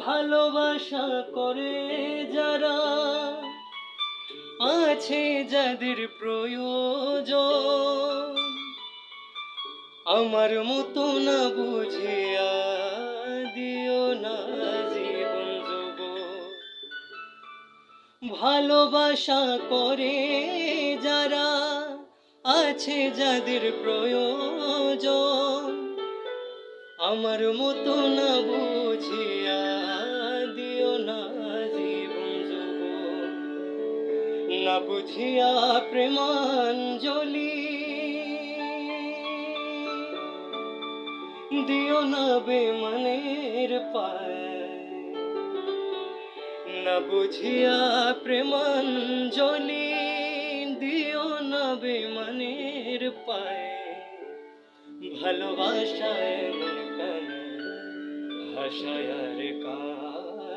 ভালোবাসা করে যারা, আছে যাদের প্রয়োজন, আমার মতো না বুঝিয়া দিও না জীবন যৌবন। ভালোবাসা করে যারা, আছে যাদের প্রয়োজন, আমার মতো না বুঝিয়া দিও না জীবন যৌবন। না বুঝিয়া প্রেমাঞ্জলি দিও না বেমানের পায়। না বুঝিয়া প্রেমাঞ্জলি দিও না বেমানের পায়। ভালোবাসায় মন কেন ভাষায় আর কার।